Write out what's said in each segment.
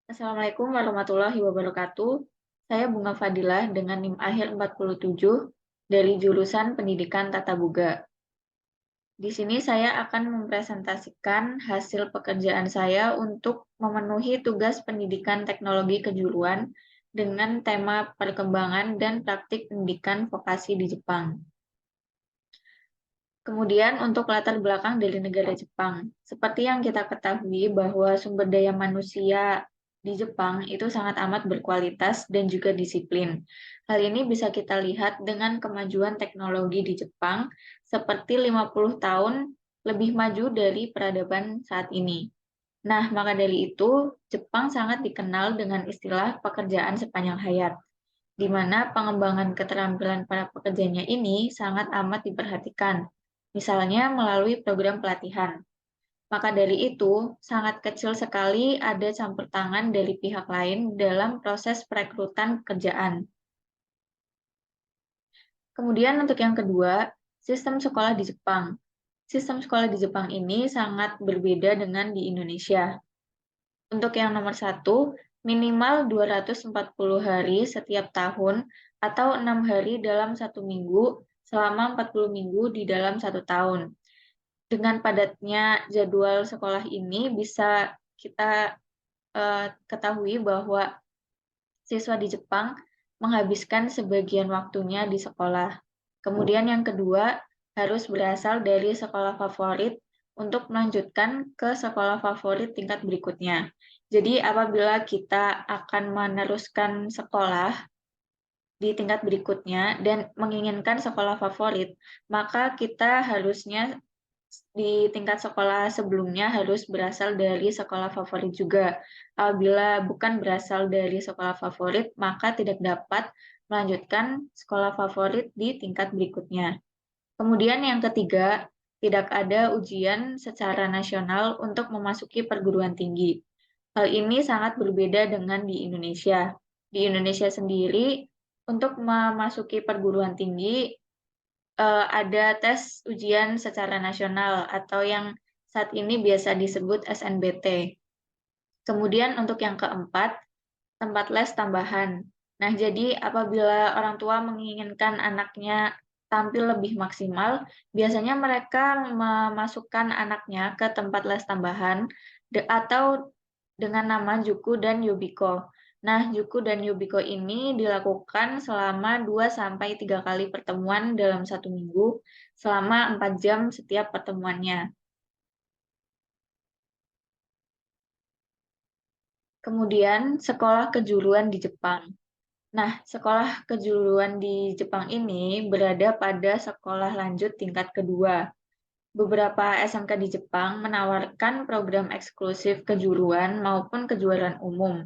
Assalamualaikum warahmatullahi wabarakatuh. Saya Bunga Fadilah dengan NIM akhir 47 dari jurusan Pendidikan Tata Boga. Di sini saya akan mempresentasikan hasil pekerjaan saya untuk memenuhi tugas pendidikan teknologi kejuruan dengan tema perkembangan dan praktik pendidikan vokasi di Jepang. Kemudian untuk latar belakang dari negara Jepang, seperti yang kita ketahui bahwa sumber daya manusia di Jepang itu sangat amat berkualitas dan juga disiplin. Hal ini bisa kita lihat dengan kemajuan teknologi di Jepang seperti 50 tahun lebih maju dari peradaban saat ini. Nah, maka dari itu, Jepang sangat dikenal dengan istilah pekerjaan sepanjang hayat, di mana pengembangan keterampilan para pekerjanya ini sangat amat diperhatikan, misalnya melalui program pelatihan. Maka dari itu, sangat kecil sekali ada campur tangan dari pihak lain dalam proses perekrutan pekerjaan. Kemudian untuk yang kedua, sistem sekolah di Jepang. Sistem sekolah di Jepang ini sangat berbeda dengan di Indonesia. Untuk yang nomor satu, minimal 240 hari setiap tahun atau 6 hari dalam satu minggu selama 40 minggu di dalam satu tahun. Dengan padatnya jadwal sekolah ini bisa kita ketahui bahwa siswa di Jepang menghabiskan sebagian waktunya di sekolah. Kemudian yang kedua, harus berasal dari sekolah favorit untuk melanjutkan ke sekolah favorit tingkat berikutnya. Jadi apabila kita akan meneruskan sekolah di tingkat berikutnya dan menginginkan sekolah favorit, maka kita harusnya di tingkat sekolah sebelumnya harus berasal dari sekolah favorit juga. Apabila bukan berasal dari sekolah favorit, maka tidak dapat melanjutkan sekolah favorit di tingkat berikutnya. Kemudian yang ketiga, tidak ada ujian secara nasional untuk memasuki perguruan tinggi. Hal ini sangat berbeda dengan di Indonesia. Di Indonesia sendiri, untuk memasuki perguruan tinggi, ada tes ujian secara nasional atau yang saat ini biasa disebut SNBT. Kemudian untuk yang keempat, tempat les tambahan. Nah, jadi apabila orang tua menginginkan anaknya tampil lebih maksimal, biasanya mereka memasukkan anaknya ke tempat les tambahan atau dengan nama Juku dan Yubiko. Nah, Juku dan Yubiko ini dilakukan selama 2-3 kali pertemuan dalam satu minggu, selama 4 jam setiap pertemuannya. Kemudian, sekolah kejuruan di Jepang. Nah, sekolah kejuruan di Jepang ini berada pada sekolah lanjut tingkat kedua. Beberapa SMK di Jepang menawarkan program eksklusif kejuruan maupun kejuaraan umum.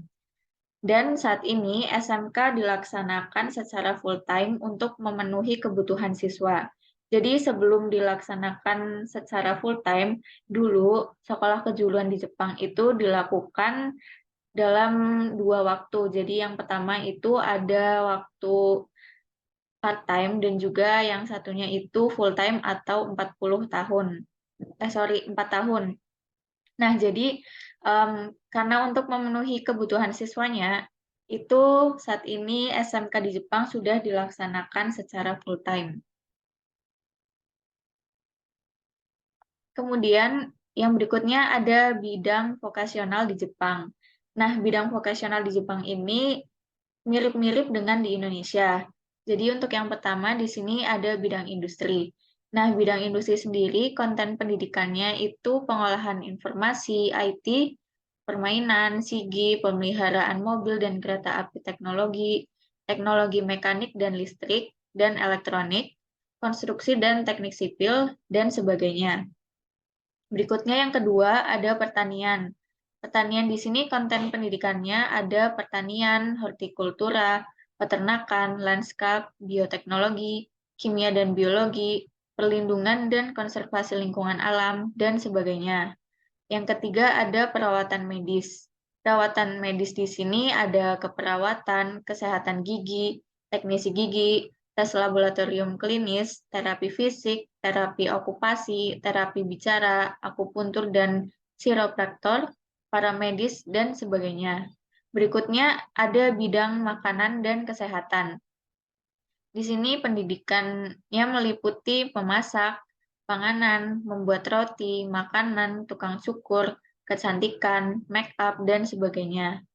Dan saat ini SMK dilaksanakan secara full-time untuk memenuhi kebutuhan siswa. Jadi sebelum dilaksanakan secara full-time, dulu sekolah kejuruan di Jepang itu dilakukan dalam 2 waktu. Jadi yang pertama itu ada waktu part-time dan juga yang satunya itu full-time atau 40 tahun. 4 tahun. Nah, jadi em, karena untuk memenuhi kebutuhan siswanya, itu saat ini SMK di Jepang sudah dilaksanakan secara full-time. Kemudian yang berikutnya ada bidang vokasional di Jepang. Nah, bidang vokasional di Jepang ini mirip-mirip dengan di Indonesia. Jadi untuk yang pertama di sini ada bidang industri. Nah, bidang industri sendiri konten pendidikannya itu pengolahan informasi, IT, permainan, SIGI, pemeliharaan mobil dan kereta api teknologi, teknologi mekanik dan listrik dan elektronik, konstruksi dan teknik sipil dan sebagainya. Berikutnya yang kedua ada pertanian. Pertanian di sini konten pendidikannya ada pertanian, hortikultura, peternakan, lanskap, bioteknologi, kimia dan biologi, perlindungan dan konservasi lingkungan alam, dan sebagainya. Yang ketiga ada perawatan medis. Perawatan medis di sini ada keperawatan, kesehatan gigi, teknisi gigi, tes laboratorium klinis, terapi fisik, terapi okupasi, terapi bicara, akupuntur dan chiropraktor, paramedis, dan sebagainya. Berikutnya ada bidang makanan dan kesehatan. Di sini pendidikannya meliputi pemasak, panganan, membuat roti, makanan, tukang cukur, kecantikan, make up, dan sebagainya.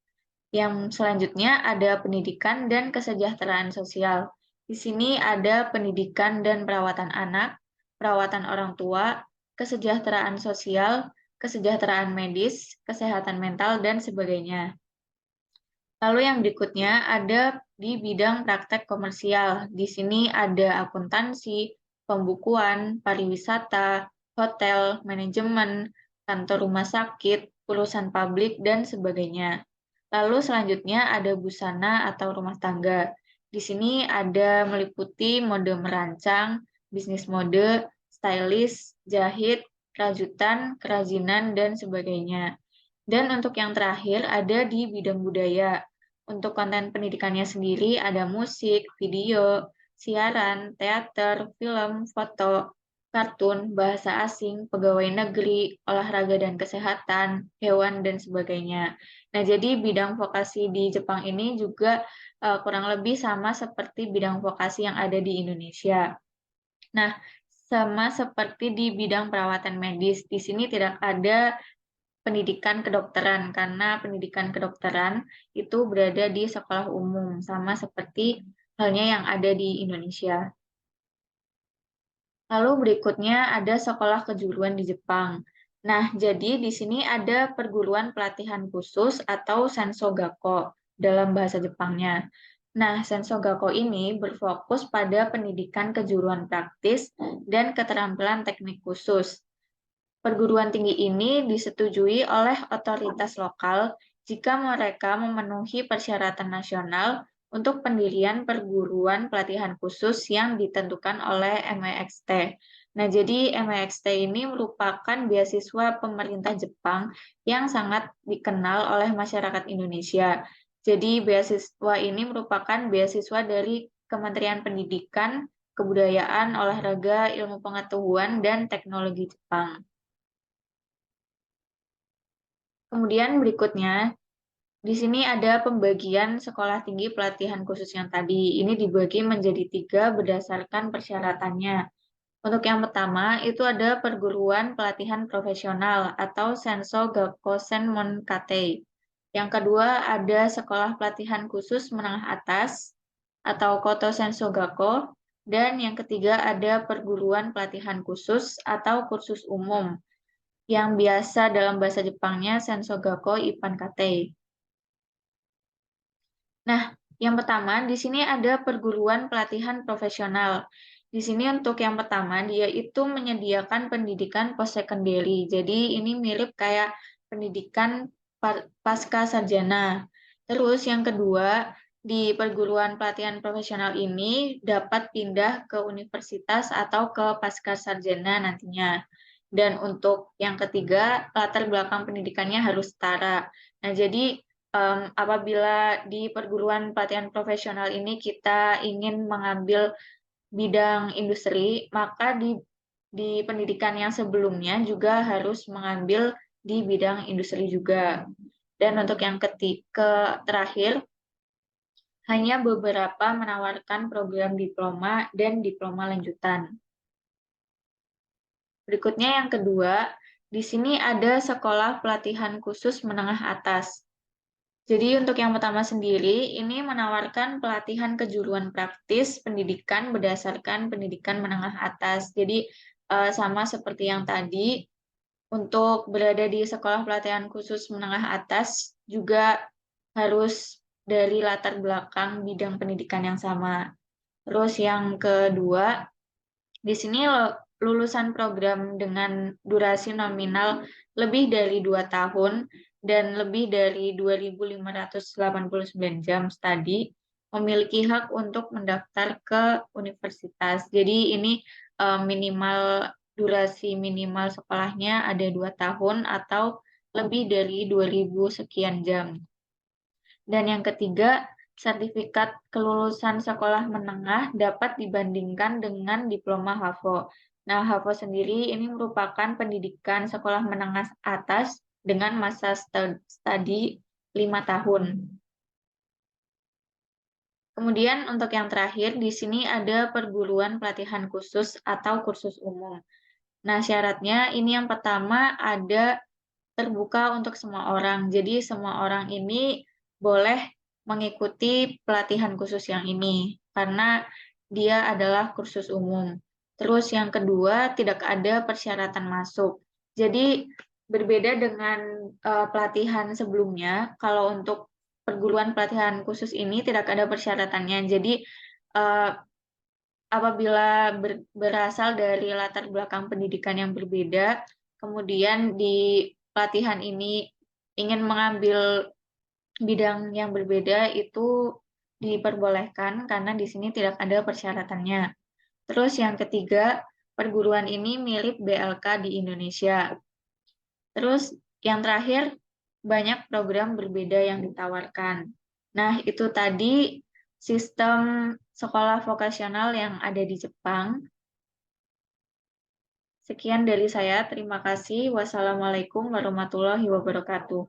Yang selanjutnya ada pendidikan dan kesejahteraan sosial. Di sini ada pendidikan dan perawatan anak, perawatan orang tua, kesejahteraan sosial, kesejahteraan medis, kesehatan mental, dan sebagainya. Lalu yang berikutnya ada di bidang praktek komersial. Di sini ada akuntansi, pembukuan, pariwisata, hotel, manajemen, kantor rumah sakit, urusan publik, dan sebagainya. Lalu selanjutnya ada busana atau rumah tangga. Di sini ada meliputi mode merancang, bisnis mode, stylist, jahit, rajutan, kerajinan, dan sebagainya. Dan untuk yang terakhir ada di bidang budaya. Untuk konten pendidikannya sendiri ada musik, video, siaran, teater, film, foto, kartun, bahasa asing, pegawai negeri, olahraga dan kesehatan, hewan, dan sebagainya. Nah, jadi bidang vokasi di Jepang ini juga kurang lebih sama seperti bidang vokasi yang ada di Indonesia. Nah, sama seperti di bidang perawatan medis, di sini tidak ada pendidikan kedokteran, karena pendidikan kedokteran itu berada di sekolah umum, sama seperti halnya yang ada di Indonesia. Lalu berikutnya ada sekolah kejuruan di Jepang. Nah, jadi di sini ada perguruan pelatihan khusus atau Sensogako dalam bahasa Jepangnya. Nah, Sensogako ini berfokus pada pendidikan kejuruan praktis dan keterampilan teknik khusus. Perguruan tinggi ini disetujui oleh otoritas lokal jika mereka memenuhi persyaratan nasional untuk pendirian perguruan pelatihan khusus yang ditentukan oleh MEXT. Nah, jadi MEXT ini merupakan beasiswa pemerintah Jepang yang sangat dikenal oleh masyarakat Indonesia. Jadi, beasiswa ini merupakan beasiswa dari Kementerian Pendidikan, Kebudayaan, Olahraga, Ilmu Pengetahuan, dan Teknologi Jepang. Kemudian berikutnya, di sini ada pembagian sekolah tinggi pelatihan khusus yang tadi. Ini dibagi menjadi 3 berdasarkan persyaratannya. Untuk yang pertama, itu ada perguruan pelatihan profesional atau Senso Gakusen Monkatei. Yang kedua, ada sekolah pelatihan khusus menengah atas atau Koto Senso Gakko. Dan yang ketiga, ada perguruan pelatihan khusus atau kursus umum yang biasa dalam bahasa Jepangnya Sensogako Ippan Kate. Nah, yang pertama di sini ada perguruan pelatihan profesional. Di sini untuk yang pertama dia itu menyediakan pendidikan post-secondary. Jadi ini mirip kayak pendidikan pasca sarjana. Terus yang kedua, di perguruan pelatihan profesional ini dapat pindah ke universitas atau ke pasca sarjana nantinya. Dan untuk yang ketiga, latar belakang pendidikannya harus setara. Nah, jadi apabila di perguruan pelatihan profesional ini kita ingin mengambil bidang industri, maka di pendidikan yang sebelumnya juga harus mengambil di bidang industri juga. Dan untuk yang terakhir, hanya beberapa menawarkan program diploma dan diploma lanjutan. Berikutnya yang kedua, di sini ada sekolah pelatihan khusus menengah atas. Jadi untuk yang pertama sendiri, ini menawarkan pelatihan kejuruan praktis pendidikan berdasarkan pendidikan menengah atas. Jadi sama seperti yang tadi, untuk berada di sekolah pelatihan khusus menengah atas juga harus dari latar belakang bidang pendidikan yang sama. Terus yang kedua, di sini lulusan program dengan durasi nominal lebih dari 2 tahun dan lebih dari 2.589 jam studi memiliki hak untuk mendaftar ke universitas. Jadi ini minimal durasi minimal sekolahnya ada 2 tahun atau lebih dari 2.000 sekian jam. Dan yang ketiga, sertifikat kelulusan sekolah menengah dapat dibandingkan dengan diploma HAVO. Nah, HAVO sendiri ini merupakan pendidikan sekolah menengah atas dengan masa studi 5 tahun. Kemudian untuk yang terakhir, di sini ada perguruan pelatihan khusus atau kursus umum. Nah, syaratnya ini yang pertama ada terbuka untuk semua orang. Jadi semua orang ini boleh mengikuti pelatihan khusus yang ini karena dia adalah kursus umum. Terus yang kedua, tidak ada persyaratan masuk. Jadi berbeda dengan pelatihan sebelumnya, kalau untuk perguruan pelatihan khusus ini tidak ada persyaratannya. Jadi eh, apabila berasal dari latar belakang pendidikan yang berbeda, kemudian di pelatihan ini ingin mengambil bidang yang berbeda, itu diperbolehkan karena di sini tidak ada persyaratannya. Terus yang ketiga, perguruan ini milik BLK di Indonesia. Terus yang terakhir, banyak program berbeda yang ditawarkan. Nah, itu tadi sistem sekolah vokasional yang ada di Jepang. Sekian dari saya, terima kasih. Wassalamualaikum warahmatullahi wabarakatuh.